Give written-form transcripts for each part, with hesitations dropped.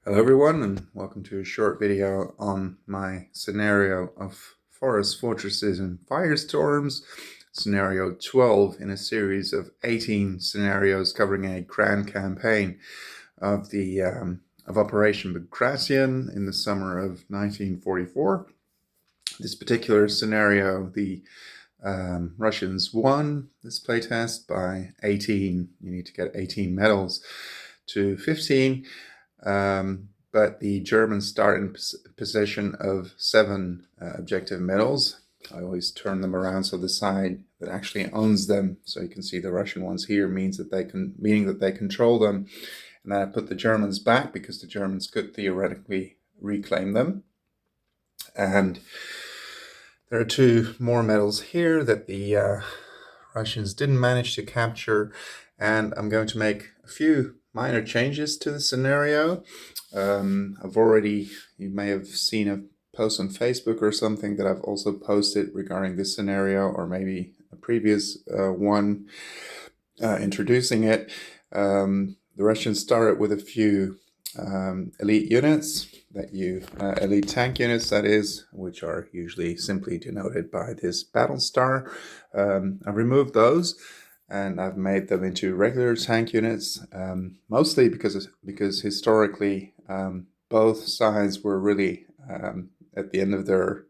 Hello everyone, and welcome to a short video on my scenario of forest fortresses and firestorms, scenario 12 in a series of 18 scenarios covering a grand campaign of the of Operation Bagration in the summer of 1944. This particular scenario, the Russians won this playtest by 18. You need to get 18 medals to 15. But the Germans start in possession of 7 objective medals. I always turn them around so the side that actually owns them, so you can see the Russian ones here, meaning that they control them. And then I put the Germans back because the Germans could theoretically reclaim them. And there are 2 more medals here that the Russians didn't manage to capture, and I'm going to make a few minor changes to the scenario. You may have seen a post on Facebook or something that I've also posted regarding this scenario, or maybe a previous one introducing it. The Russians started with a few elite units elite tank units, that is, which are usually simply denoted by this battle star. I removed those and I've made them into regular tank units, mostly because historically both sides were really at the end of their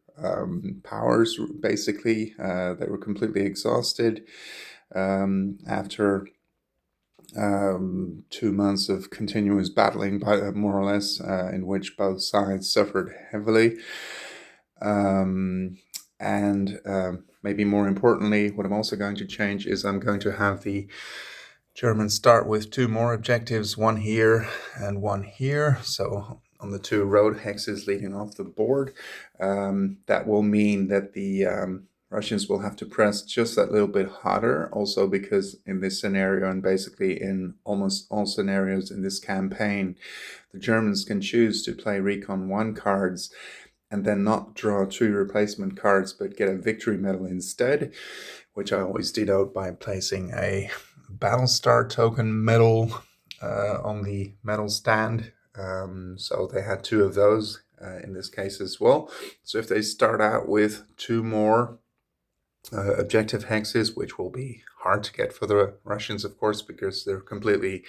powers, basically. They were completely exhausted after 2 months of continuous battling, more or less, in which both sides suffered heavily. Maybe more importantly, what I'm also going to change is I'm going to have the Germans start with 2 more objectives, one here and one here. So on the 2 road hexes leading off the board, that will mean that the Russians will have to press just that little bit harder, also because in this scenario, and basically in almost all scenarios in this campaign, the Germans can choose to play Recon 1 cards and then not draw 2 replacement cards but get a victory medal instead, which I always denote by placing a battle star token medal on the medal stand. So they had 2 of those in this case as well. So if they start out with 2 more objective hexes, which will be hard to get for the Russians, of course, because they're completely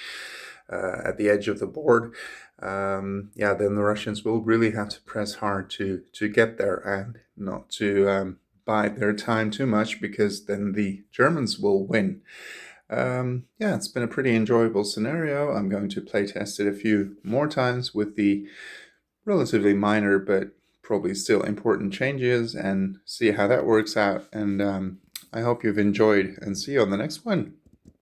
at the edge of the board, then the Russians will really have to press hard to get there and not to bide their time too much, because then the Germans will win. It's been a pretty enjoyable scenario. I'm going to play test it a few more times with the relatively minor but probably still important changes and see how that works out. And I hope you've enjoyed, and see you on the next one.